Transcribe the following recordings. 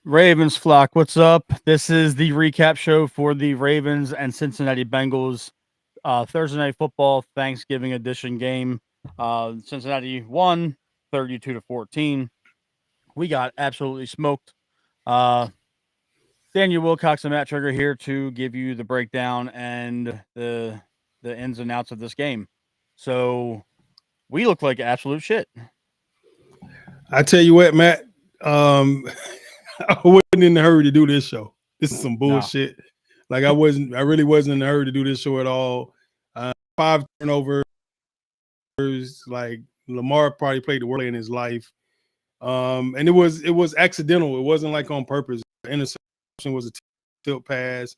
Ravens flock, what's up? This is the recap show for the Ravens and Cincinnati Bengals Thursday night football Thanksgiving edition game. Cincinnati won 32-14. We got absolutely smoked. Daniel Wilcox and Matt Trigger here to give you the breakdown and the ins and outs of this game. So we look like absolute shit. I tell you what, Matt, I wasn't in a hurry to do this show. This is some bullshit. No. Like I really wasn't in a hurry to do this show at all. 5 turnovers, like Lamar probably played the worst in his life. And it was accidental. It wasn't like on purpose. The interception was a tilt pass,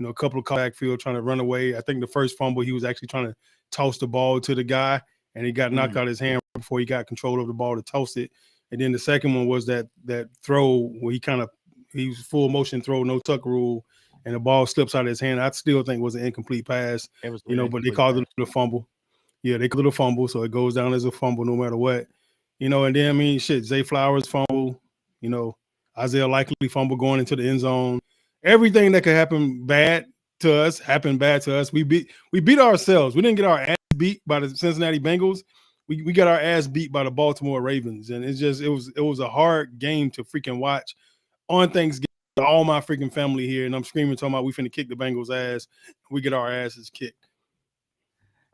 a couple of backfield trying to run away. I think the first fumble, he was actually trying to toss the ball to the guy, and he got knocked out of his hand before he got control of the ball to toss it. And then the second one was that throw where he was full motion throw, no tuck rule, and the ball slips out of his hand. I still think it was an incomplete pass, but they called it a fumble. Yeah, they called it a fumble, so it goes down as a fumble no matter what. And then, Zay Flowers fumble, Isaiah Likely fumble going into the end zone. Everything that could happen bad to us happened bad to us. We beat ourselves. We didn't get our ass beat by the Cincinnati Bengals. We got our ass beat by the Baltimore Ravens. And it was a hard game to freaking watch on Thanksgiving. All my freaking family here, and I'm screaming, talking about we finna kick the Bengals' ass. We get our asses kicked.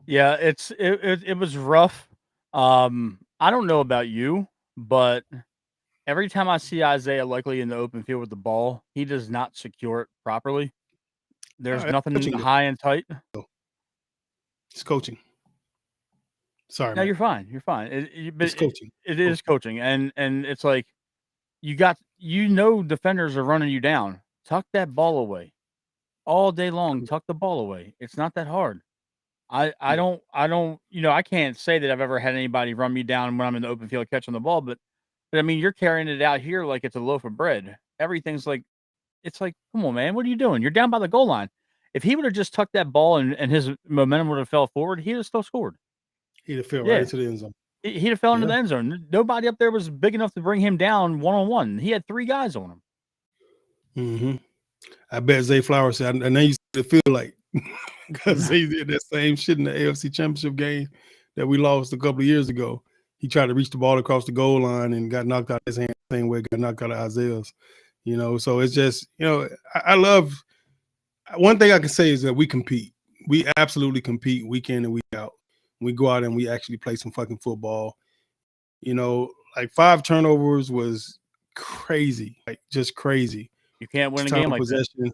Yeah, it was rough. I don't know about you, but every time I see Isaiah Likely in the open field with the ball, he does not secure it properly. There's nothing high and tight. It's coaching. Sorry, no, man. You're fine. You're fine. It's coaching. It is coaching, and it's like defenders are running you down. Tuck that ball away all day long. Tuck the ball away. It's not that hard. I don't I can't say that I've ever had anybody run me down when I'm in the open field catching the ball, but I mean, you're carrying it out here like it's a loaf of bread. Everything's like, it's like, come on, man, what are you doing? You're down by the goal line. If he would have just tucked that ball and his momentum would have fell forward, he'd have still scored. He'd have fell right into the end zone. He'd have fell into the end zone. Nobody up there was big enough to bring him down one-on-one. He had 3 guys on him. Mm-hmm. I bet Zay Flowers said, I know you feel like, because they did that same shit in the AFC Championship game that we lost a couple of years ago. He tried to reach the ball across the goal line and got knocked out of his hand the same way it got knocked out of Isaiah's. So it's just, I love – one thing I can say is that we compete. We absolutely compete week in and week out. We go out and we actually play some fucking football. Like 5 turnovers was crazy, like just crazy. You can't win a game like that.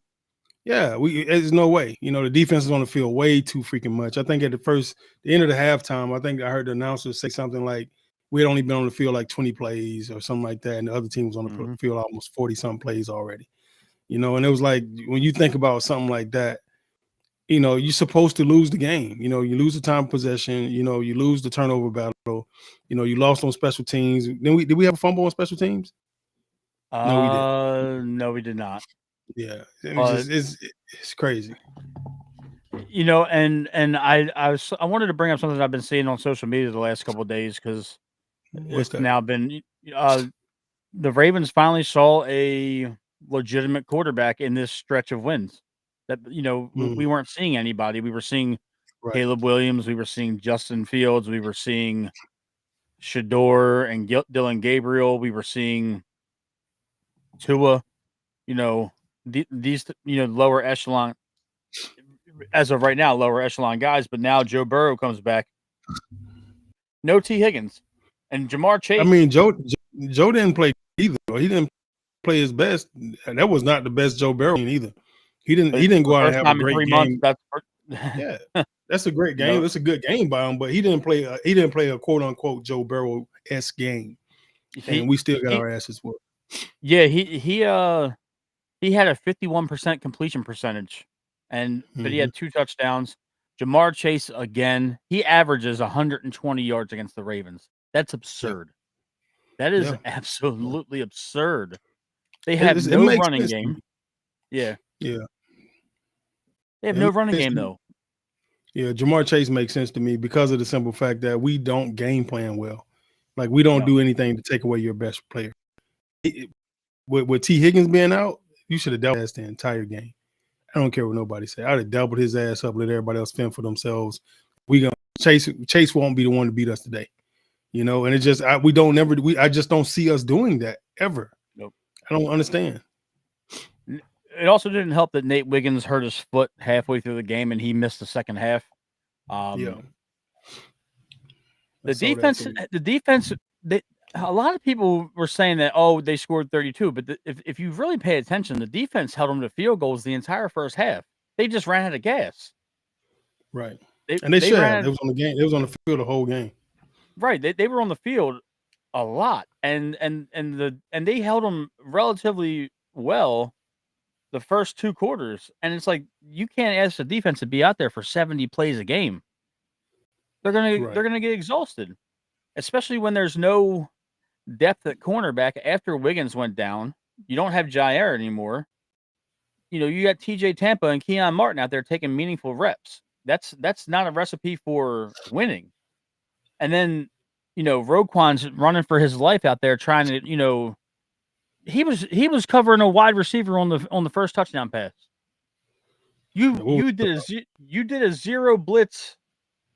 Yeah, there's no way. The defense is on the field way too freaking much. I think at the end of the halftime, I think I heard the announcer say something like we had only been on the field like 20 plays or something like that, and the other team was on the field almost 40-something plays already. And it was like when you think about something like that, you're supposed to lose the game. You lose the time of possession. You lose the turnover battle. You lost on special teams. Did we have a fumble on special teams? No, we didn't. No, we did not. Yeah, it's crazy. And I wanted to bring up something I've been seeing on social media the last couple of days because it's now been the Ravens finally saw a legitimate quarterback in this stretch of wins. That we weren't seeing anybody. We were seeing Caleb Williams. We were seeing Justin Fields. We were seeing Shador and Dylan Gabriel. We were seeing Tua. These lower echelon, as of right now, lower echelon guys. But now Joe Burrow comes back. No T. Higgins and Jamar Chase. I mean, Joe didn't play either. He didn't play his best. And that was not the best Joe Burrow either. He didn't go out and have a great game. Yeah, that's a great game. It's a good game by him, but he didn't play a quote unquote Joe Burrow-esque game. And we still got our asses whooped. Yeah, he had a 51% completion percentage, but he had 2 touchdowns. Jamar Chase again. He averages 120 yards against the Ravens. That's absurd. Yeah. That is absolutely absurd. They have no running game. Yeah. Yeah. They have no running game though. Yeah, Jamar Chase makes sense to me because of the simple fact that we don't game plan well. Like we don't do anything to take away your best player. with T. Higgins being out, you should have doubled his ass the entire game. I don't care what nobody say. I'd have doubled his ass up, let everybody else fend for themselves. We gonna Chase won't be the one to beat us today, you know. And it just I just don't see us doing that ever. Nope. I don't understand. It also didn't help that Nate Wiggins hurt his foot halfway through the game and he missed the second half. Yeah. The defense. A lot of people were saying that, oh, they scored 32, but if you really pay attention, the defense held them to field goals the entire first half. They just ran out of gas. Right. They should have. It was on the game. It was on the field the whole game. Right. They were on the field a lot, and they held them relatively well the first 2 quarters. And it's like, you can't ask the defense to be out there for 70 plays a game. They're gonna get exhausted, especially when there's no depth at cornerback after Wiggins went down. You don't have Jair anymore. You know, you got TJ Tampa and Keon Martin out there taking meaningful reps. That's not a recipe for winning. And then, you know, Roquan's running for his life out there trying to, you know, he was covering a wide receiver on the first touchdown pass. You did a zero blitz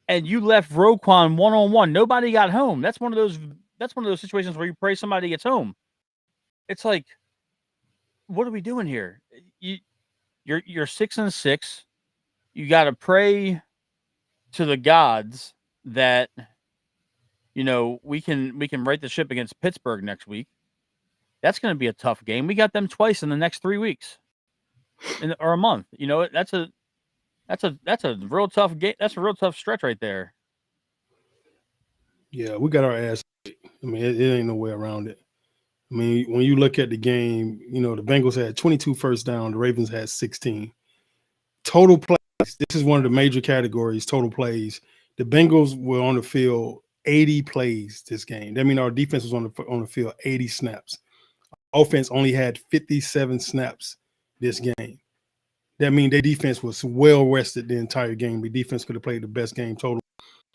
and you left Roquan one-on-one. Nobody got home. That's one of those situations where you pray somebody gets home. It's like, what are we doing here? You're 6-6. You got to pray to the gods that, you know, we can right the ship against Pittsburgh next week. That's going to be a tough game. We got them twice in the next 3 weeks, or a month. You know, that's a real tough game. That's a real tough stretch right there. Yeah, we got our ass. I mean, it ain't no way around it. I mean, when you look at the game, you know, the Bengals had 22 first down. The Ravens had 16. Total plays. This is one of the major categories, total plays. The Bengals were on the field 80 plays this game. That means our defense was on the field 80 snaps. Offense only had 57 snaps this game. That means their defense was well rested the entire game. The defense could have played the best game total.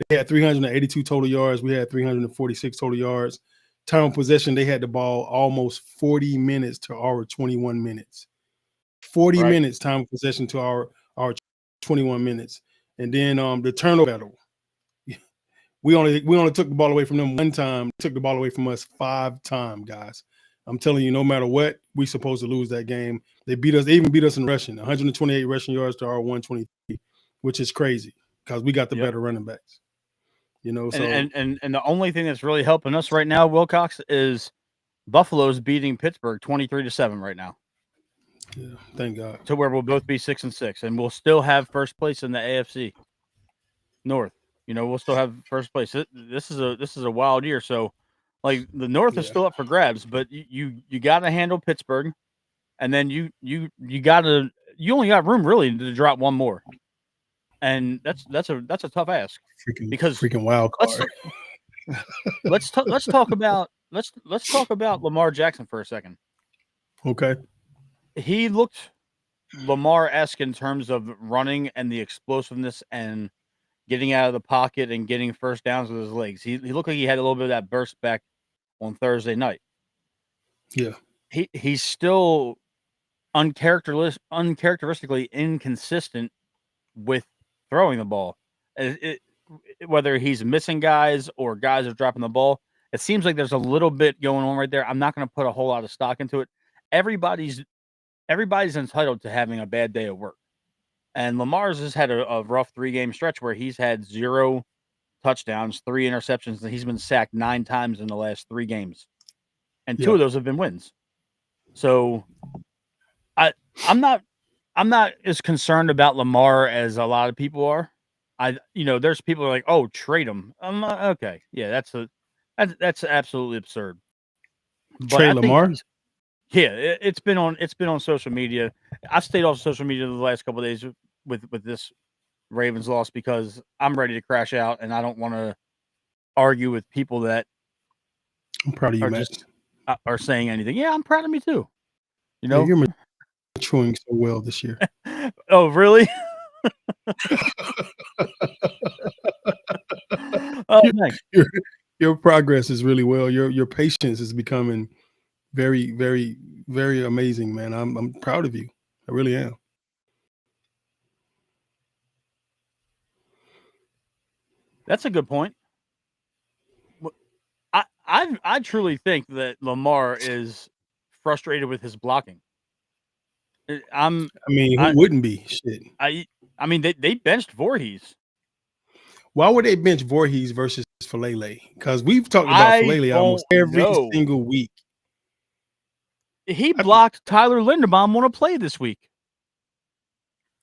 They had 382 total yards. We had 346 total yards. Time of possession, they had the ball almost 40 minutes to our 21 minutes. 40 minutes time of possession to our 21 minutes. And then the turnover battle. We only took the ball away from them one time, took the ball away from us 5 times, guys. I'm telling you, no matter what, we're supposed to lose that game. They even beat us in rushing, 128 rushing yards to our 123, which is crazy because we got the better running backs. You know, so and the only thing that's really helping us right now, Wilcox, is Buffalo's beating Pittsburgh 23-7 right now. Yeah, thank God. To where we'll both be 6-6, and we'll still have first place in the AFC North. You know, we'll still have first place. This is a wild year. So, like, the North is still up for grabs, but you got to handle Pittsburgh, and then you only got room really to drop one more, and that's a tough ask. Freaking wild card. Let's talk about Lamar Jackson for a second. Okay. He looked Lamar-esque in terms of running and the explosiveness and getting out of the pocket and getting first downs with his legs. He looked like he had a little bit of that burst back on Thursday night. Yeah. He's still uncharacteristically inconsistent with throwing the ball. Whether he's missing guys or guys are dropping the ball, it seems like there's a little bit going on right there. I'm not going to put a whole lot of stock into it. Everybody's entitled to having a bad day at work. And Lamar's has had a rough 3-game stretch where he's had 0 touchdowns, 3 interceptions, and he's been sacked 9 times in the last 3 games. And 2 of those have been wins. So I'm not as concerned about Lamar as a lot of people are. There's people who are like, oh, trade him. I'm like, okay. Yeah, that's absolutely absurd. Trade Lamar? Yeah, it's been on social media. I've stayed off social media the last couple of days with this Ravens loss because I'm ready to crash out and I don't want to argue with people that I'm proud of you, Matt. Are saying anything. Yeah, I'm proud of me too. You know, you're maturing so well this year. Oh, really? Oh, thanks. Your progress is really well. Your patience is becoming very, very, very amazing, man. I'm proud of you. I really am. That's a good point. I truly think that Lamar is frustrated with his blocking. I mean, who wouldn't be? Shit. I mean, they benched Voorhees. Why would they bench Voorhees versus Falele? Because we've talked about Falele almost every single week. He blocked Tyler Linderbaum on a play this week.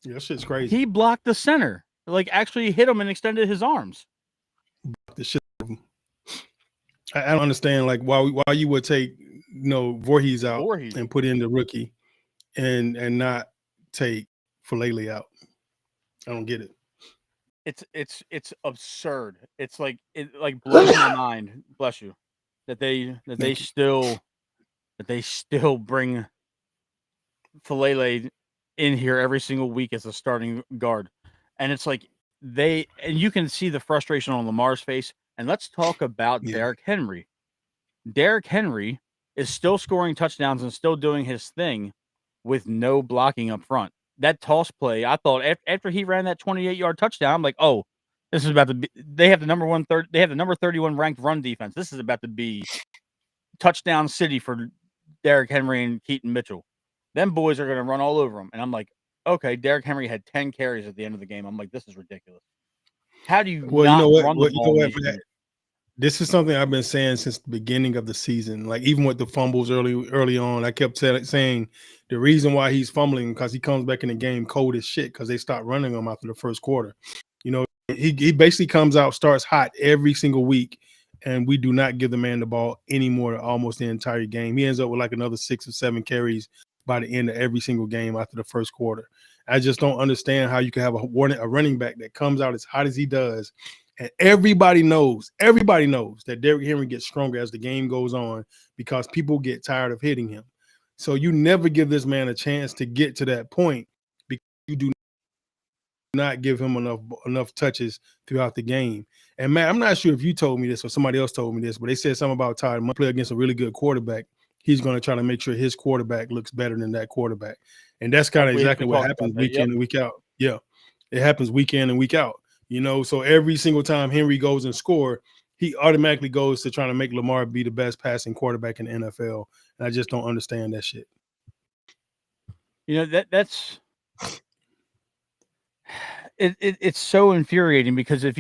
Yeah, that shit's crazy. He blocked the center, like actually hit him and extended his arms. The shit. I don't understand, like why you would take Voorhees out and put in the rookie, and not take Falele out. I don't get it. It's absurd. It's like it blows my mind. Bless you. That they still bring Falele in here every single week as a starting guard, and it's like and you can see the frustration on Lamar's face. And let's talk about Derrick Henry. Derrick Henry is still scoring touchdowns and still doing his thing with no blocking up front. That toss play, I thought after he ran that 28-yard touchdown, I'm like, oh, this is about to be. They have the number 31 ranked run defense. This is about to be touchdown city for Derrick Henry and Keaton Mitchell. Them boys are going to run all over him. And I'm like, okay, Derrick Henry had 10 carries at the end of the game. I'm like, this is ridiculous. How do you run the ball? This is something I've been saying since the beginning of the season. Like even with the fumbles early on, I kept saying the reason why he's fumbling because he comes back in the game cold as shit because they stopped running him after the first quarter. He basically comes out, starts hot every single week, and we do not give the man the ball anymore almost the entire game. He ends up with like another 6 or 7 carries by the end of every single game after the first quarter. I just don't understand how you can have a running back that comes out as hot as he does. And everybody knows that Derrick Henry gets stronger as the game goes on because people get tired of hitting him. So you never give this man a chance to get to that point because you do not give him enough touches throughout the game. And Matt, I'm not sure if you told me this or somebody else told me this, but they said something about Todd play against a really good quarterback. He's going to try to make sure his quarterback looks better than that quarterback. And that's kind of exactly what happens week in and week out. Yeah, it happens week in and week out. So every single time Henry goes and score, he automatically goes to trying to make Lamar be the best passing quarterback in the NFL. And I just don't understand that shit. That's it's so infuriating because if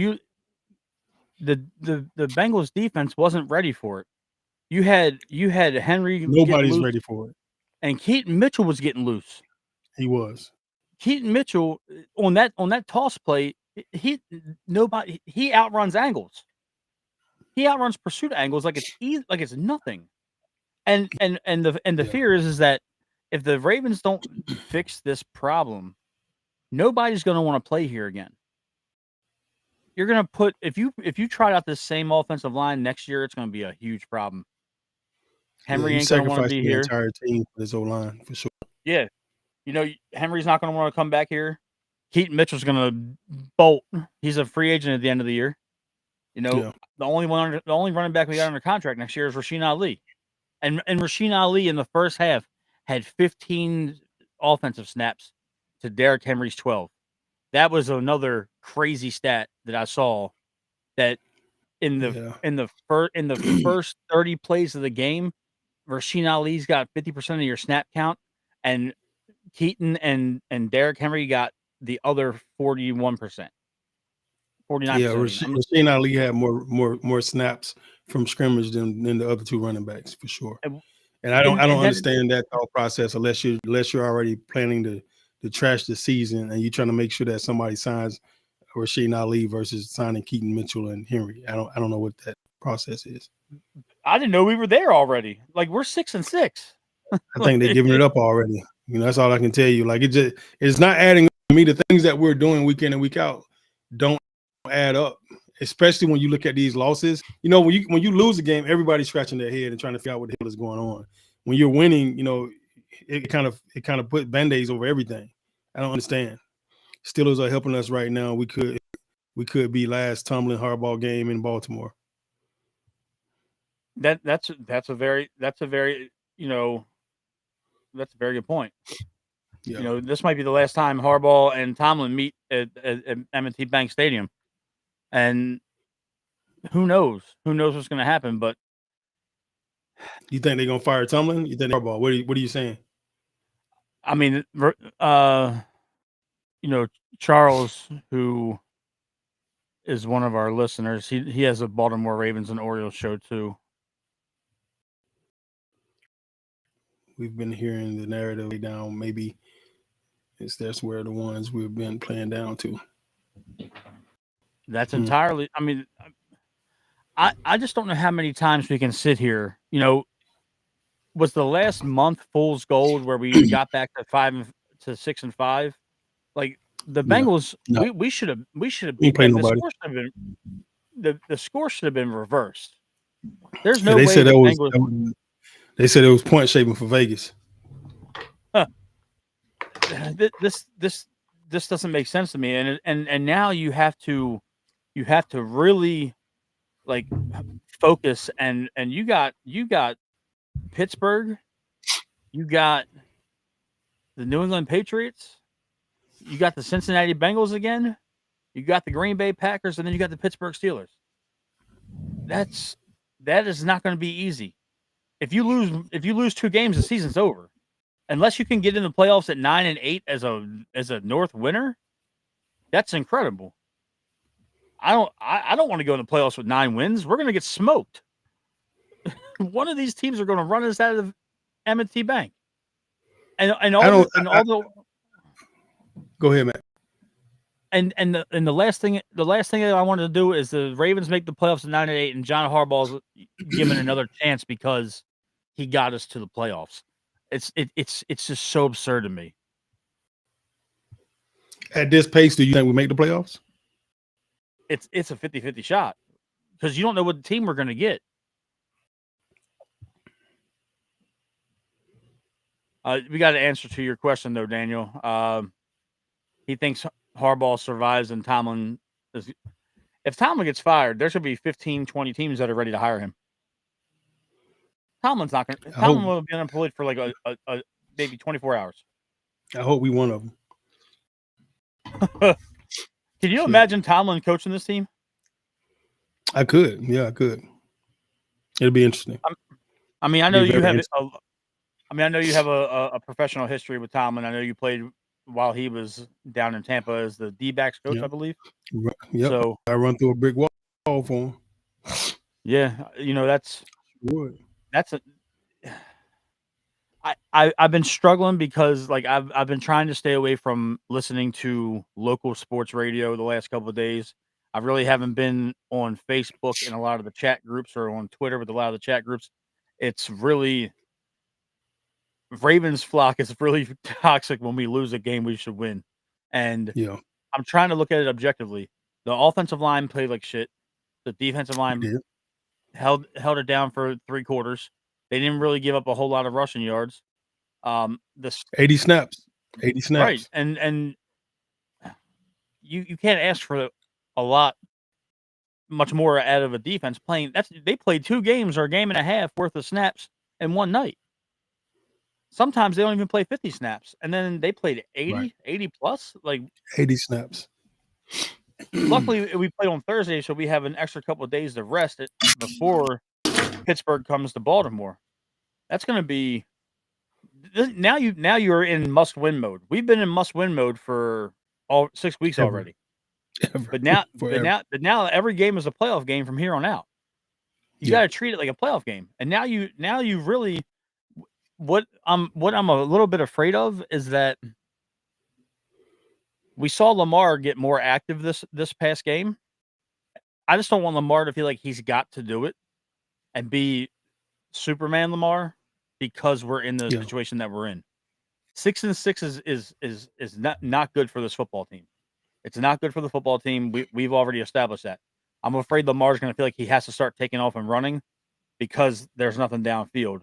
the Bengals defense wasn't ready for it. You had Henry. Nobody's ready for it. And Keaton Mitchell was getting loose. He was. Keaton Mitchell on that toss play, he outruns angles. He outruns pursuit angles like it's easy, like it's nothing. And the fear is that if the Ravens don't fix this problem, nobody's going to want to play here again. You're going to put if you try out this same offensive line next year, it's going to be a huge problem. Henry ain't going to want to be here. Entire team for this O-line for sure. Yeah, Henry's not going to want to come back here. Keaton Mitchell's going to bolt. He's a free agent at the end of the year. The only running back we got under contract next year is Rasheen Ali, and Rasheen Ali in the first half had 15 offensive snaps to Derrick Henry's 12. That was another crazy stat that I saw. That in the first 30 plays of the game, Rasheen Ali's got 50% of your snap count, and Keaton and Derrick Henry got the other 41%. 49%. Yeah, Rasheen Ali had more snaps from scrimmage than the other two running backs for sure. And I don't understand that thought process unless you're already planning to trash the season and you're trying to make sure that somebody signs Rasheen Ali versus signing Keaton Mitchell and Henry. I don't know what that process is. I didn't know we were there already. Like we're 6-6. I think they're giving it up already. That's all I can tell you. Like it's not adding up to me. The things that we're doing week in and week out don't add up, especially when you look at these losses. When you lose a game, everybody's scratching their head and trying to figure out what the hell is going on. When you're winning, it kind of put band-aids over everything. I don't understand. Steelers are helping us right now. We could be last tumbling hardball game in Baltimore. That's a very that's a very good point. Yeah. This might be the last time Harbaugh and Tomlin meet at M&T Bank Stadium, and who knows? Who knows what's going to happen? But You think they're gonna fire Tomlin? You think Harbaugh? What are you saying? I mean, Charles, who is one of our listeners, he has a Baltimore Ravens and Orioles show too. We've been hearing the narrative down. Maybe that's where the ones we've been playing down to. That's entirely. I mean, I just don't know how many times we can sit here. Was the last month fool's gold where we got back to 6-5? Like the Bengals, No. we should have Ain't beat play them. The nobody. score should have been the score should have been reversed. There's Yeah, no they way said the that was. Bengals. They said it was point shaving for Vegas. This doesn't make sense to me. And now you have to really like focus and you got Pittsburgh, you got the New England Patriots, you got the Cincinnati Bengals again, you got the Green Bay Packers, and then you got the Pittsburgh Steelers. That is not going to be easy. If you lose 2 games, the season's over. Unless you can get in the playoffs at 9-8 as a North winner, that's incredible. I don't want to go in the playoffs with 9 wins. We're going to get smoked. One of these teams are going to run us out of M&T Bank. Go ahead, Matt. And the last thing that I wanted to do is the Ravens make the playoffs at 9-8, and John Harbaugh's given another chance because he got us to the playoffs. It's just so absurd to me. At this pace, do you think we make the playoffs? It's a 50-50 shot because you don't know what team we're going to get. We got an answer to your question though, Daniel. He thinks Harbaugh survives and Tomlin is. If Tomlin gets fired, there should be 15, 20 teams that are ready to hire him. Tomlin will be unemployed for like a maybe 24 hours. I hope we one of them. Can you imagine Tomlin coaching this team? I could. Yeah, I could. It'll be interesting. I mean, I know you have. I know you have a professional history with Tomlin. I know you played while he was down in Tampa as the D-backs coach, I believe. Yep. So I run through a brick wall for him. Yeah, I've been struggling because like I've been trying to stay away from listening to local sports radio the last couple of days. I really haven't been on Facebook in a lot of the chat groups or on Twitter with a lot of the chat groups. It's really Ravens flock is really toxic. When we lose a game we should win. And I'm trying to look at it objectively. The offensive line played like shit. The defensive line held it down for 3 quarters. They didn't really give up a whole lot of rushing yards. 80 snaps. Right. And you can't ask for a lot much more out of a defense playing. They played 2 games or a game and a half worth of snaps in one night. Sometimes they don't even play 50 snaps, and then they played 80 plus, like 80 snaps. Luckily, we played on Thursday, so we have an extra couple of days to rest it before Pittsburgh comes to Baltimore. That's going to be now you're in must-win mode. We've been in must-win mode for all 6 weeks already. But now every game is a playoff game from here on out. You got to treat it like a playoff game. And now you really what I'm a little bit afraid of is that we saw Lamar get more active this past game. I just don't want Lamar to feel like he's got to do it and be Superman Lamar because we're in the situation that we're in. 6-6 is not good for this football team. It's not good for the football team. We've already established that. I'm afraid Lamar's going to feel like he has to start taking off and running because there's nothing downfield.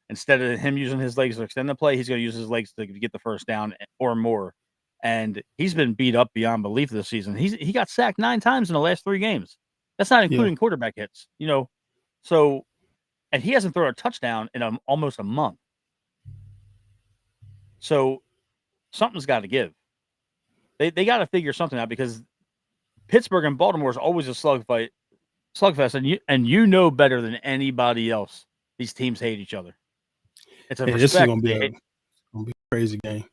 Instead of him using his legs to extend the play, he's going to use his legs to get the first down or more. And he's been beat up beyond belief this season. He got sacked 9 times in the last 3 games. That's not including quarterback hits, So, and he hasn't thrown a touchdown in almost a month. So something's got to give. They got to figure something out because Pittsburgh and Baltimore is always a slugfest, and you know better than anybody else. These teams hate each other. It's a This is respect. gonna be a crazy game.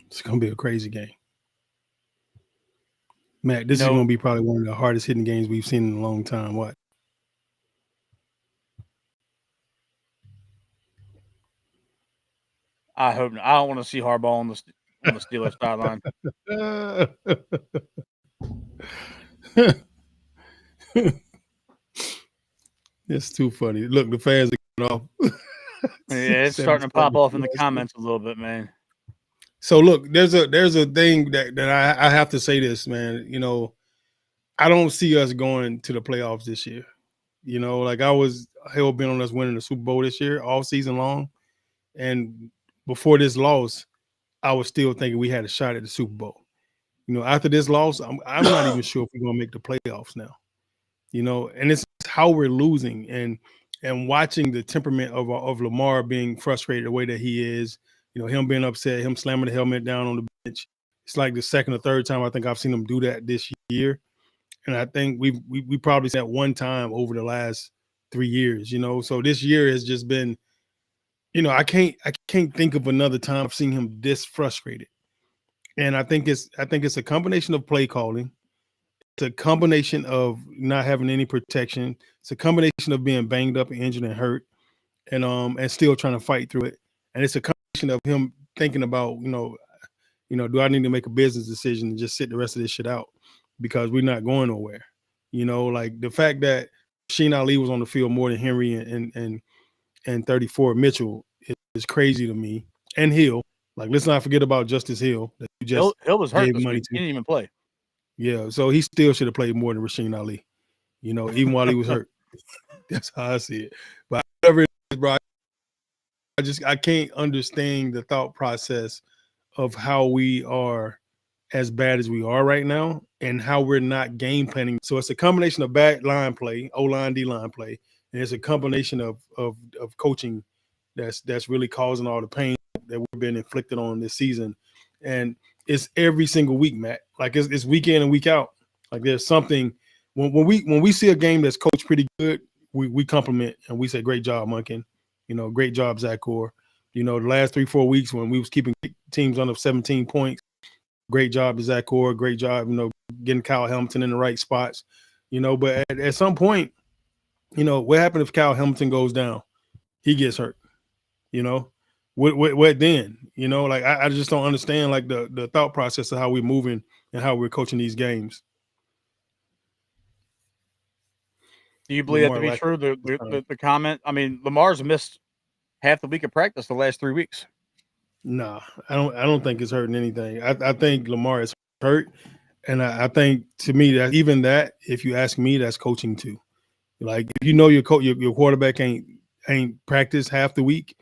It's gonna be a crazy game. Matt, this is gonna be probably one of the hardest hitting games we've seen in a long time. What? I hope not. I don't want to see Harbaugh on the Steelers sideline. It's too funny. Look, the fans are getting off. Yeah, it's starting to pop off in the comments a little bit, man. So look, there's a thing that I have to say this, man. You know, I don't see us going to the playoffs this year. You know, like I was hell bent on us winning the Super Bowl this year, all season long. And before this loss, I was still thinking we had a shot at the Super Bowl. You know, after this loss, I'm not even sure if we're gonna make the playoffs now. You know, and it's how we're losing and watching the temperament of Lamar being frustrated the way that he is. You know, him being upset, him slamming the helmet down on the bench. It's like the second or third time I think I've seen him do that this year. And I think we probably said one time over the last 3 years, you know. So this year has just been, you know, I can't think of another time I've seen him this frustrated. And I think it's a combination of play calling. It's a combination of not having any protection. It's a combination of being banged up and injured and hurt and still trying to fight through it. And it's a combination of him thinking about, you know, do I need to make a business decision and just sit the rest of this shit out because we're not going nowhere? You know, like the fact that Sheen Ali was on the field more than Henry and 34 Mitchell is crazy to me. And Hill, like let's not forget about Justice Hill that you just Hill was hurt gave this money week. to. He didn't even play. Yeah, so he still should have played more than Rasheen Ali. You know, even while he was hurt. That's how I see it. But whatever it is, bro, I can't understand the thought process of how we are as bad as we are right now and how we're not game planning. So it's a combination of bad line play, O-line, D-line play, and it's a combination of coaching that's really causing all the pain that we've been inflicted on this season. And it's every single week, Matt. Like it's week in and week out. Like there's something when we see a game that's coached pretty good, we compliment and we say, great job, Munkin. You know, great job, Zach Core. You know, the last 3-4 weeks when we was keeping teams under 17 points, great job to Zach Core. Great job, you know, getting Kyle Hamilton in the right spots. You know, but at some point, you know, what happened if Kyle Hamilton goes down? He gets hurt. You know, what then? You know, like I just don't understand like the thought process of how we're moving and how we're coaching these games. Do you believe that to be true? The comment? I mean, Lamar's missed half the week of practice the last 3 weeks. Nah, I don't think it's hurting anything. I think Lamar is hurt. And I think to me that even that, if you ask me, that's coaching too. Like if you know your quarterback ain't practiced half the week,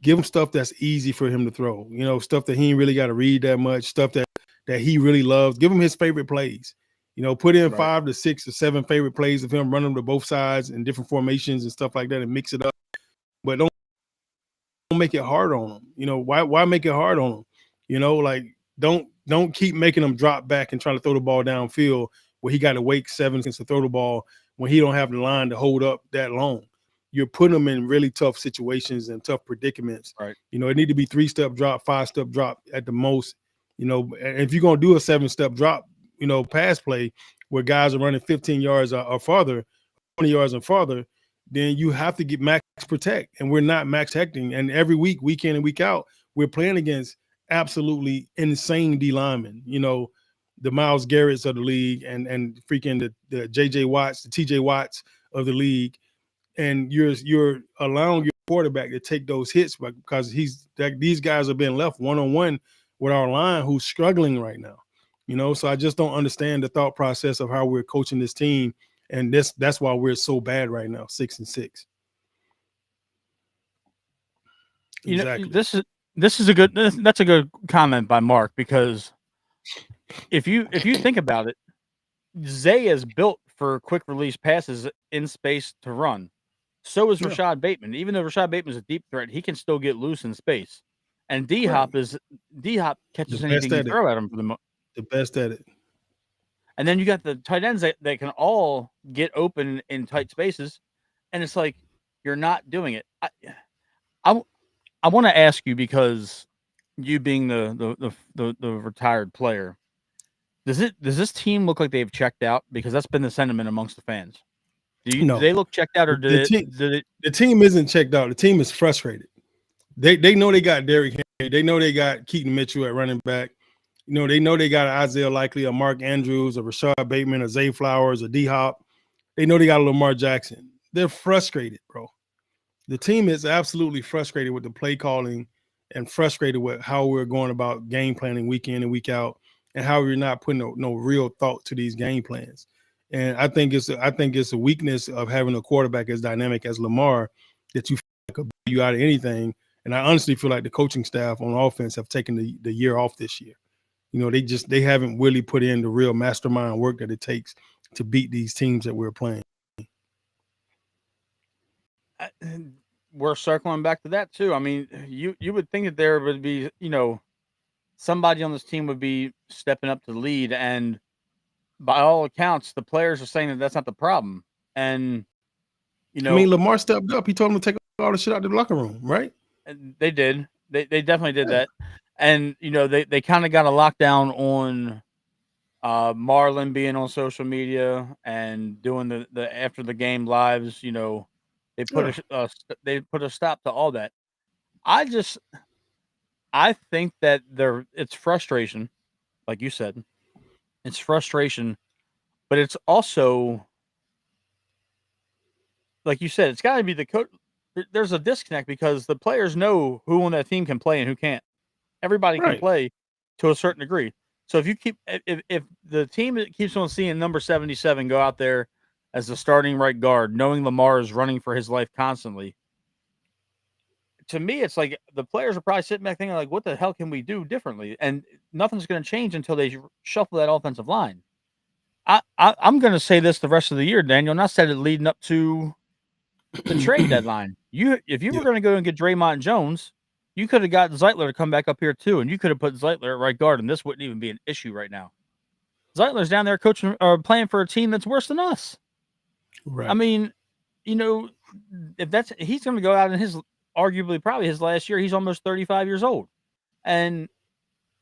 give him stuff that's easy for him to throw. You know, stuff that he ain't really got to read that much, stuff that he really loves. Give him his favorite plays. You know, put in 5 to 6 or 7 favorite plays of him, run them to both sides in different formations and stuff like that and mix it up. But don't make it hard on him. You know, why make it hard on him? You know, like don't keep making him drop back and try to throw the ball downfield where he got to wait 7 seconds to throw the ball when he don't have the line to hold up that long. You're putting them in really tough situations and tough predicaments. Right. You know, it need to be 3-step drop, 5-step drop at the most. You know, and if you're gonna do a 7-step drop, you know, pass play where guys are running 15 yards or farther, 20 yards and farther, then you have to get max protect. And we're not max protecting. And every week, week in and week out, we're playing against absolutely insane D linemen. You know, the Myles Garretts of the league and freaking the JJ Watts, the TJ Watts of the league. And you're allowing your quarterback to take those hits because these guys are being left one-on-one with our line who's struggling right now. You know, so I just don't understand the thought process of how we're coaching this team. And that's why we're so bad right now, 6-6. Exactly. You know, that's a good comment by Mark because if you think about it, Zay is built for quick release passes in space to run. So is Yeah. Rashad Bateman. Even though Rashad Bateman is a deep threat, he can still get loose in space. And Right. D-Hop catches anything you throw at him for the best at it. And then you got the tight ends that can all get open in tight spaces, and it's like you're not doing it. I want to ask you, because you being the retired player, does this team look like they've checked out? Because that's been the sentiment amongst the fans. Do No. they look checked out, or The team isn't checked out. The team is frustrated. They know they got Derrick Henry. They know they got Keaton Mitchell at running back. They know they got Isaiah Likely, a Mark Andrews, a Rashad Bateman, a Zay Flowers, a D-Hop. They know they got a Lamar Jackson. They're frustrated, bro. The team is absolutely frustrated with the play calling and frustrated with how we're going about game planning week in and week out, and how we're not putting no real thought to these game plans. And I think it's a weakness of having a quarterback as dynamic as Lamar, that you feel like could beat you out of anything. And I honestly feel like the coaching staff on offense have taken the year off this year. They haven't really put in the real mastermind work that it takes to beat these teams that we're playing. We're circling back to that too. I mean, you would think that there would be, somebody on this team would be stepping up to the lead, and by all accounts, the players are saying that that's not the problem. And Lamar stepped up. He told him to take all the shit out of the locker room, right? They did. They definitely did that. And they kind of got a lockdown on Marlon being on social media and doing the after the game lives. They put a stop to all that. I think that it's frustration, like you said. It's frustration, but it's also, like you said, it's got to be the coach. There's a disconnect because the players know who on that team can play and who can't. Everybody can play to a certain degree. So if the team that keeps on seeing number 77 go out there as the starting right guard, knowing Lamar is running for his life constantly, to me, it's like the players are probably sitting back thinking, like, what the hell can we do differently? And nothing's going to change until they shuffle that offensive line. I'm going to say this the rest of the year, Daniel, and I said it leading up to the trade deadline. If you were going to go and get Draymond Jones, you could have got Zeitler to come back up here too, and you could have put Zeitler at right guard, and this wouldn't even be an issue right now. Zeitler's down there coaching or playing for a team that's worse than us. Right. I mean, if he's going to go out in his arguably probably his last year. He's almost 35 years old, and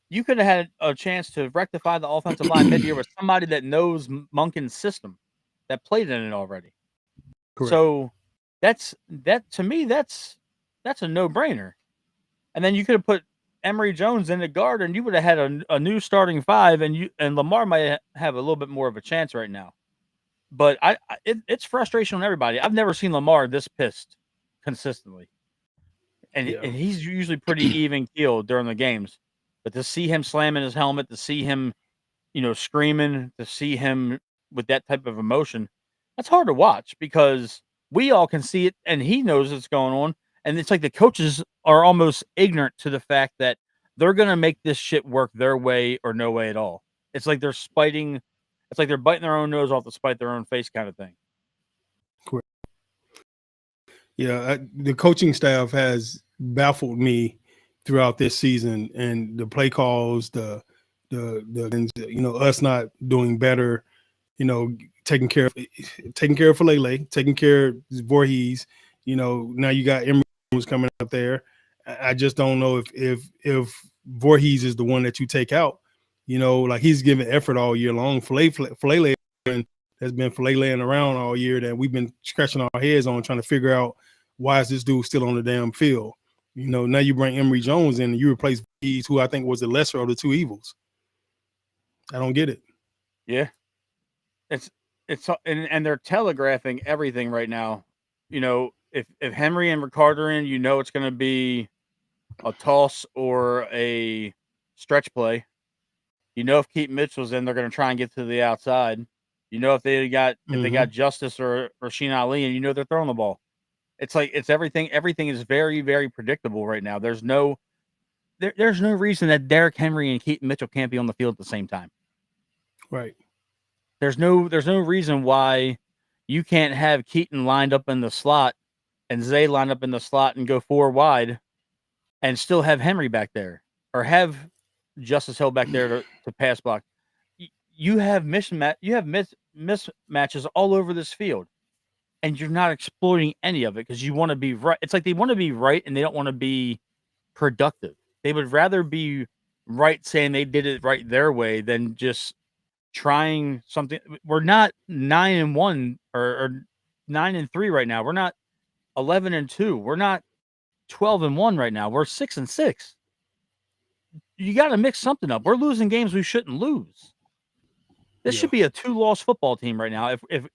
you could have had a chance to rectify the offensive line mid-year with somebody that knows Monken's system, that played in it already. Correct. So to me, that's a no-brainer. And then you could have put Emory Jones in the guard, and you would have had a new starting five, and Lamar might have a little bit more of a chance right now. But it's frustration on everybody. I've never seen Lamar this pissed consistently. And he's usually pretty even keeled during the games. But to see him slamming his helmet, to see him, screaming, to see him with that type of emotion, that's hard to watch because we all can see it and he knows what's going on. And it's like the coaches are almost ignorant to the fact that they're going to make this shit work their way or no way at all. It's like they're biting their own nose off to spite their own face kind of thing. Correct. Yeah, the coaching staff has baffled me throughout this season, and the play calls, the us not doing better, taking care of Falele, taking care of Voorhees. Now you got Emory who's coming up there. I just don't know if Voorhees is the one that you take out. Like he's given effort all year long. Falele has been filleting around all year that we've been scratching our heads on trying to figure out why is this dude still on the damn field. Now you bring Emory Jones in and you replace Voorhees, who I think was the lesser of the two evils. I don't get it. Yeah. And they're telegraphing everything right now. If Henry and Ricard are in, it's going to be a toss or a stretch play. If Keaton Mitchell's in, they're going to try and get to the outside. If they got Justice or Rasheen Ali, and they're throwing the ball. It's like it's everything. Everything is very, very predictable right now. There's no reason that Derrick Henry and Keaton Mitchell can't be on the field at the same time. Right. There's no reason why you can't have Keaton lined up in the slot and Zay line up in the slot and go 4 wide and still have Henry back there or have Justice Hill back there to pass block. You have mismatches all over this field, and you're not exploiting any of it because you want to be right. It's like they want to be right and they don't want to be productive. They would rather be right saying they did it right their way than just trying something. We're not 9-1 or 9-3 right now. We're not 11-2. We're not 12-1 right now. We're 6-6. You got to mix something up. We're losing games we shouldn't lose. This should be a 2-loss football team right now. If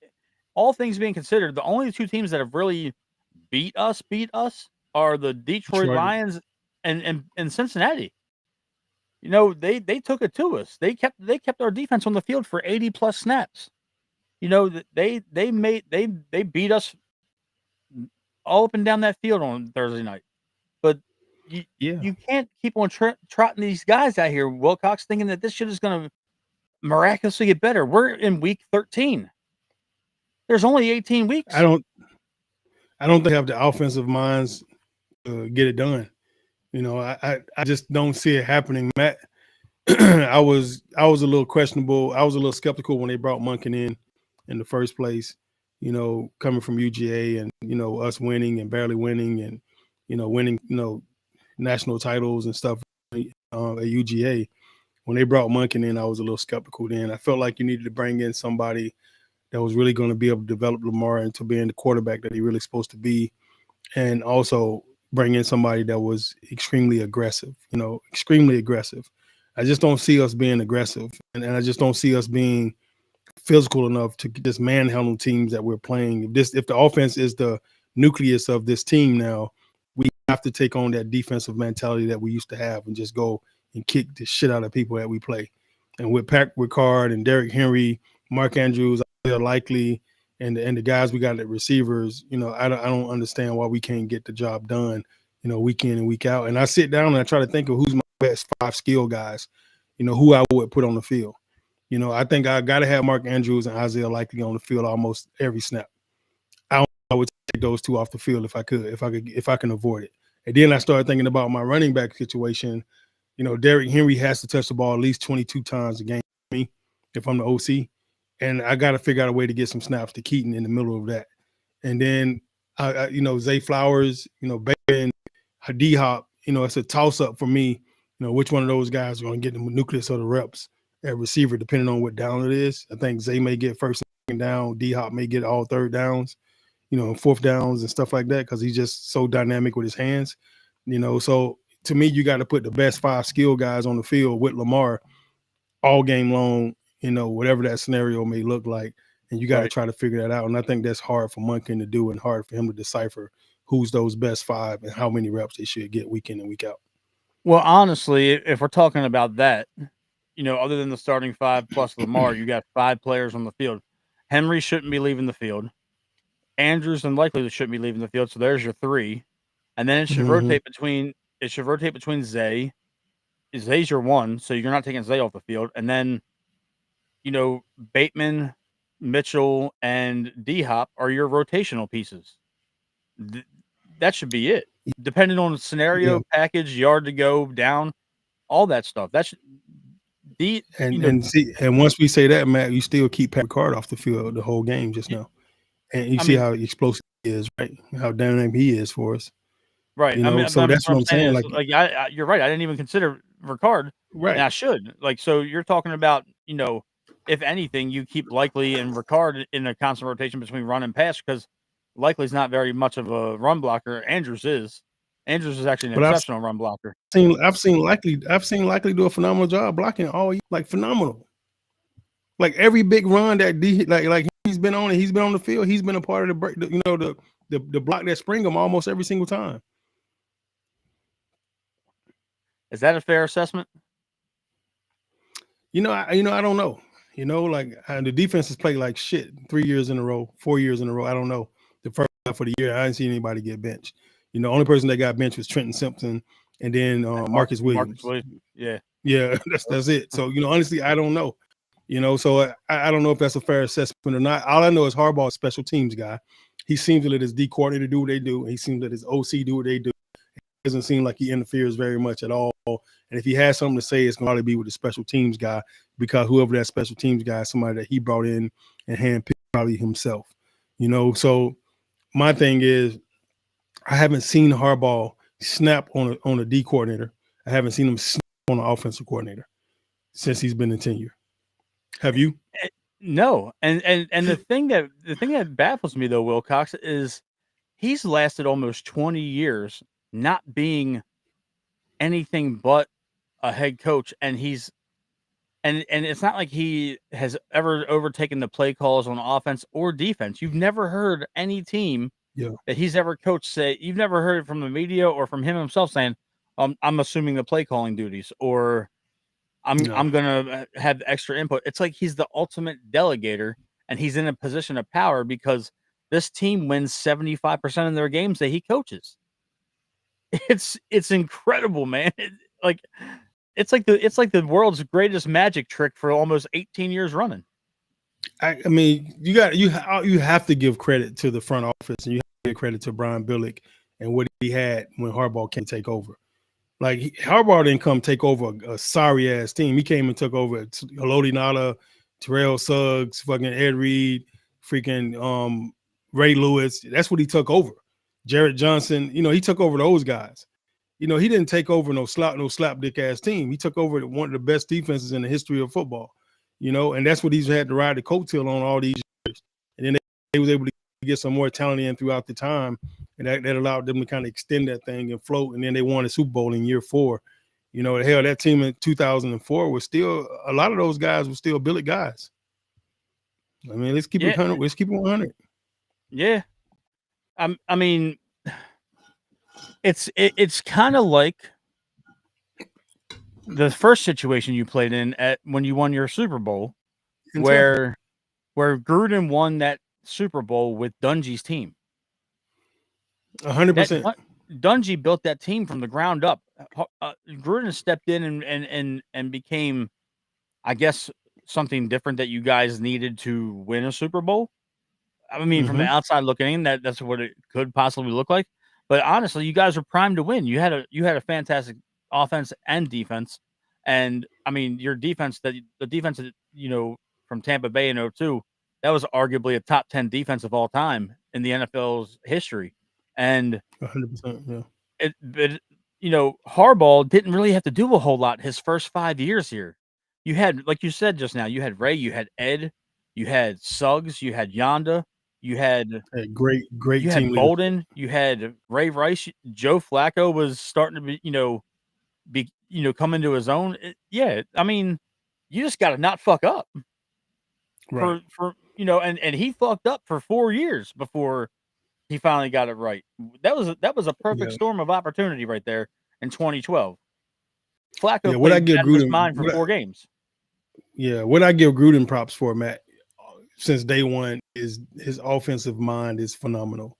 all things being considered, the only 2 teams that have really beat us are the Detroit Lions and Cincinnati. You know, they took it to us. They kept our defense on the field for 80 plus snaps. You know, they beat us all up and down that field on Thursday night. But you can't keep on trotting these guys out here, Wilcox, thinking that this shit is going to miraculously get better. We're in week 13. There's only 18 weeks. I don't think they have the offensive minds to get it done. You know, I just don't see it happening, Matt. I was a little questionable. I was a little skeptical when they brought Monken in the first place. You know, coming from UGA and, you know, us winning and barely winning and, you know, winning, you know, national titles and stuff at UGA. When they brought Monken in, I was a little skeptical then. I felt like you needed to bring in somebody that was really going to be able to develop Lamar into being the quarterback that he really supposed to be, and also bring in somebody that was extremely aggressive, you know, extremely aggressive. I just don't see us being aggressive, and I just don't see us being physical enough to just manhandle teams that we're playing. If the offense is the nucleus of this team now, we have to take on that defensive mentality that we used to have and just go and kick the shit out of people that we play. And with Pat Ricard and Derrick Henry, Mark Andrews, Likely, and the guys we got at receivers, you know, I don't understand why we can't get the job done, you know, week in and week out. And I sit down and I try to think of who's my best 5 skill guys, you know, who I would put on the field. You know, I think I got to have Mark Andrews and Isaiah Likely on the field almost every snap. I would take those 2 off the field if I can avoid it. And then I started thinking about my running back situation. You know, Derrick Henry has to touch the ball at least 22 times a game for me if I'm the OC. And I got to figure out a way to get some snaps to Keaton in the middle of that. And then, you know, Zay Flowers, you know, Bateman, D-Hop, you know, it's a toss-up for me, you know, which one of those guys are going to get the nucleus of the reps at receiver, depending on what down it is. I think Zay may get first and second down. D-Hop may get all third downs, you know, fourth downs and stuff like that because he's just so dynamic with his hands, you know. So, to me, you got to put the best 5 skill guys on the field with Lamar all game long, you know, whatever that scenario may look like, and you got to try to figure that out. And I think that's hard for Monken to do and hard for him to decipher who's those best 5 and how many reps they should get week in and week out. Well, honestly, if we're talking about that, you know, other than the starting 5 plus Lamar, you got 5 players on the field. Henry shouldn't be leaving the field. Andrews and Likely shouldn't be leaving the field. So there's your 3, and then it should rotate between Zay. Zay's your 1, so you're not taking Zay off the field, and then, you know, Bateman, Mitchell, and D-Hop are your rotational pieces. That should be it. Depending on the scenario, package, yard to go, down, all that stuff. That should and once we say that, Matt, you still keep Pat Ricard off the field the whole game just now. And you see how explosive he is, right? How dynamic he is for us. Right. You know, so that's what I'm saying. You're right. I didn't even consider Ricard. Right. And I should. So you're talking about, you know, if anything, you keep Likely and Ricard in a constant rotation between run and pass because Likely's not very much of a run blocker. Andrews is. Andrews is actually an exceptional run blocker. I've seen Likely do a phenomenal job blocking all year, like phenomenal. Like every big run that like he's been on the field, he's been a part of the break, you know, the block that spring him almost every single time. Is that a fair assessment? You know, I don't know. You know, like the defense has played like shit 3 years in a row, 4 years in a row. I don't know. The first half of the year, I didn't see anybody get benched. You know, only person that got benched was Trenton Simpson, and then Marcus Williams. Yeah, that's it. So, you know, honestly, I don't know. You know, so I don't know if that's a fair assessment or not. All I know is Harbaugh's a special teams guy. He seems to let his D coordinator do what they do. And he seems to let his OC do what they do. It doesn't seem like he interferes very much at all. And if he has something to say, it's going to probably be with the special teams guy, because whoever that special teams guy is somebody that he brought in and handpicked, probably himself. So my thing is, I haven't seen Harbaugh snap on a D coordinator. I haven't seen him snap on an offensive coordinator since he's been in tenure. Have you? No. And the thing that baffles me though, Wilcox, is he's lasted almost 20 years not being anything but a head coach, and it's not like he has ever overtaken the play calls on offense or defense. You've never heard any team that he's ever coached say, you've never heard it from the media or from him himself saying, I'm assuming the play calling duties, or I'm gonna have extra input. It's like he's the ultimate delegator, and he's in a position of power because this team wins 75% of their games that he coaches. It's incredible, man. It's like the world's greatest magic trick for almost 18 years running. I mean, you have to give credit to the front office, and you have to give credit to Brian Billick and what he had when Harbaugh came to take over. Like, Harbaugh didn't come take over a sorry ass team. He came and took over Haloti Nada, Terrell Suggs, fucking Ed Reed, freaking Ray Lewis. That's what he took over. Jarrett Johnson, he took over those guys. He didn't take over no slapdick ass team. He took over one of the best defenses in the history of football. And that's what he's had to ride the coattail on all these years. And then they was able to get some more talent in throughout the time, and that allowed them to kind of extend that thing and float. And then they won a Super Bowl in year 4. Hell, that team in 2004 was still, a lot of those guys were still Billick guys. I mean, let's keep it 100. Let's keep it 100. Yeah, I mean, it's kind of like the first situation you played in when you won your Super Bowl, where Gruden won that Super Bowl with Dungy's team. 100%. Dungy built that team from the ground up. Gruden stepped in and became, I guess, something different that you guys needed to win a Super Bowl. I mean, from the outside looking in, that's what it could possibly look like. But honestly, you guys were primed to win. You had a fantastic offense and defense. And I mean, your defense, the defense that, from Tampa Bay in 2002, that was arguably a top 10 defense of all time in the NFL's history. And 100%, yeah. But Harbaugh didn't really have to do a whole lot his first 5 years here. You had, like you said just now, you had Ray, you had Ed, you had Suggs, you had Yonda, you had great you team had Bolden, leader. You had Ray Rice, Joe Flacco was starting to be come into his own. I mean, you just got to not fuck up. Right. For and he fucked up for 4 years before he finally got it right. That was a perfect storm of opportunity right there in 2012. Flacco played out of his mind for 4 games. Yeah, what I give Gruden props for, Matt, since day one, is his offensive mind is phenomenal.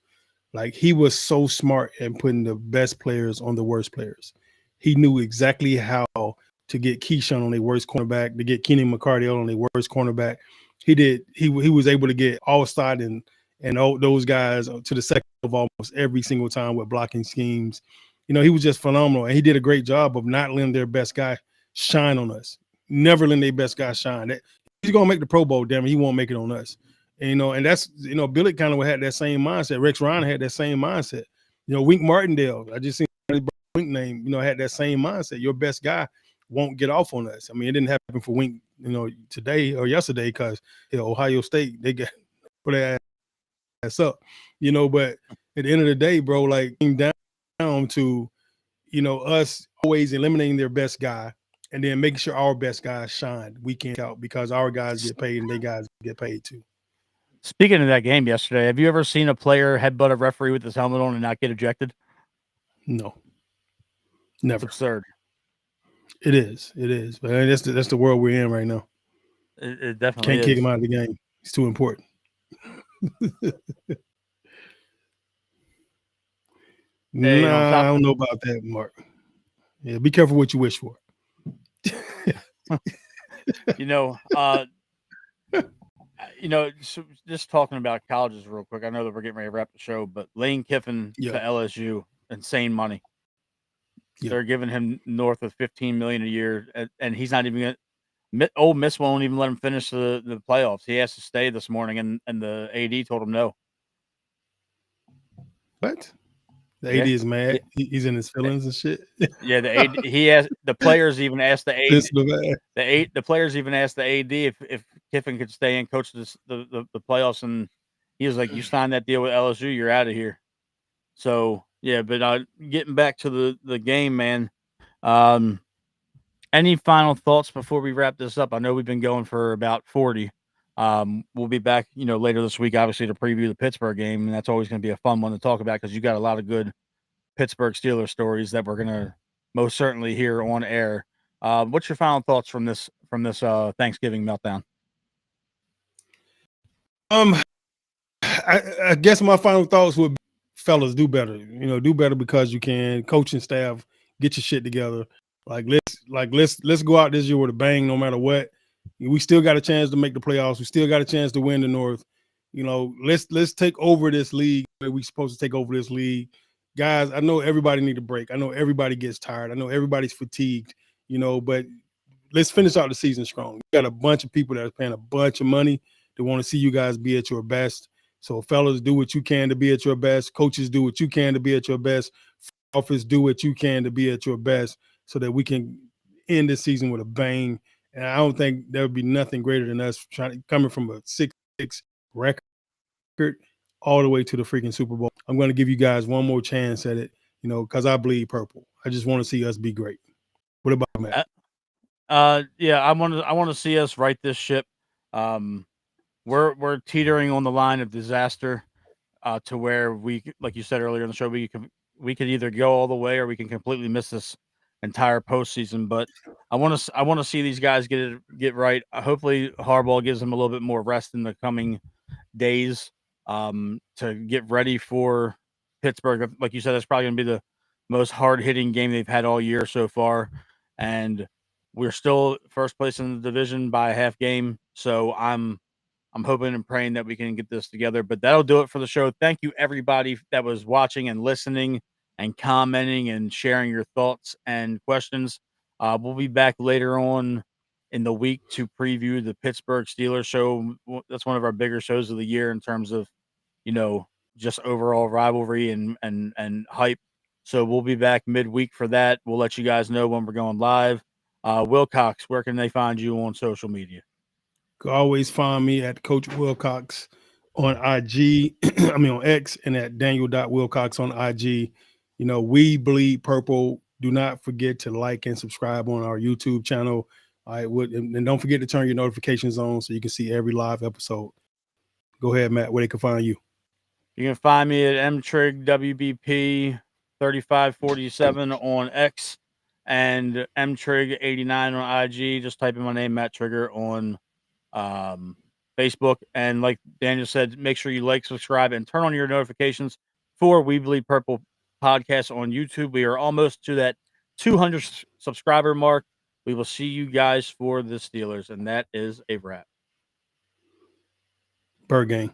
Like, he was so smart at putting the best players on the worst players. He knew exactly how to get Keyshawn on their worst cornerback, to get Kenny McCarty on their worst cornerback. He was able to get Allstott and all those guys to the second of almost every single time with blocking schemes. He was just phenomenal, and he did a great job of not letting their best guy shine on us. Never letting their best guy shine. He's gonna make the Pro Bowl, damn it, he won't make it on us. And that's Billick kind of had that same mindset. Rex Ryan had that same mindset. Wink Martindale, I just seen his Wink name, had that same mindset. Your best guy won't get off on us. I mean, it didn't happen for Wink, today or yesterday, because Ohio State, they got put their ass up, but at the end of the day, bro, like, down to us always eliminating their best guy and then making sure our best guys shine week in, out, because our guys get paid and they guys get paid too. Speaking of that game yesterday, have you ever seen a player headbutt a referee with his helmet on and not get ejected? No, never. It's absurd. It is, but that's the world we're in right now. It definitely can't kick him out of the game. It's too important. Hey, I don't know about that, Mark. Yeah, be careful what you wish for. So just talking about colleges real quick. I know that we're getting ready to wrap the show, but Lane Kiffin to LSU, insane money. They're giving him north of $15 million a year, and he's not even going. Ole Miss won't even let him finish the playoffs. He has to stay this morning, and the AD told him no. What? The AD is mad. He's in his feelings and shit. Yeah, the AD. The players even asked the AD. The players even asked the AD if Kiffin could stay and coach the playoffs, and he was like, "You signed that deal with LSU, you're out of here." So yeah, but getting back to the game, man. Any final thoughts before we wrap this up? I know we've been going for about 40. We'll be back, later this week, obviously, to preview the Pittsburgh game, and that's always going to be a fun one to talk about because you got a lot of good Pittsburgh Steelers stories that we're going to most certainly hear on air. What's your final thoughts from this Thanksgiving meltdown? I guess my final thoughts would be, fellas, do better. Do better because you can. Coaching staff, get your shit together. Let's go out this year with a bang, no matter what. We still got a chance to make the playoffs. We still got a chance to win the North. Let's take over this league. We're supposed to take over this league. Guys, I know everybody need a break. I know everybody gets tired. I know everybody's fatigued, but let's finish out the season strong. We got a bunch of people that are paying a bunch of money to want to see you guys be at your best. So fellas, do what you can to be at your best. Coaches, do what you can to be at your best. Office, do what you can to be at your best so that we can end this season with a bang. And I don't think there would be nothing greater than us coming from a 6-6 record all the way to the freaking Super Bowl. I'm going to give you guys one more chance at it, because I bleed purple. I just want to see us be great. What about Matt? Yeah, I want to see us right this ship. We're teetering on the line of disaster, to where we, like you said earlier in the show, we could either go all the way or we can completely miss this entire postseason. But I want to see these guys get right. Hopefully, Harbaugh gives them a little bit more rest in the coming days, to get ready for Pittsburgh. Like you said, that's probably going to be the most hard hitting game they've had all year so far, and we're still first place in the division by a half game. So I'm hoping and praying that we can get this together. But that'll do it for the show. Thank you, everybody that was watching and listening and commenting and sharing your thoughts and questions. We'll be back later on in the week to preview the Pittsburgh Steelers show. That's one of our bigger shows of the year in terms of, just overall rivalry and hype. So we'll be back midweek for that. We'll let you guys know when we're going live. Wilcox, where can they find you on social media? Always find me at Coach Wilcox on IG. I mean on X, and at Daniel.Wilcox on IG. We bleed purple. Do not forget to like and subscribe on our YouTube channel. And don't forget to turn your notifications on so you can see every live episode. Go ahead, Matt, where they can find you. You can find me at mtrigwbp 3547 on X and mtrig89 on IG. Just type in my name, Matt Trigger, on Facebook. And like Daniel said, make sure you like, subscribe, and turn on your notifications for We Bleed Purple podcast on YouTube. We are almost to that 200 subscriber mark. We will see you guys for the Steelers, and that is a wrap. Bird gang.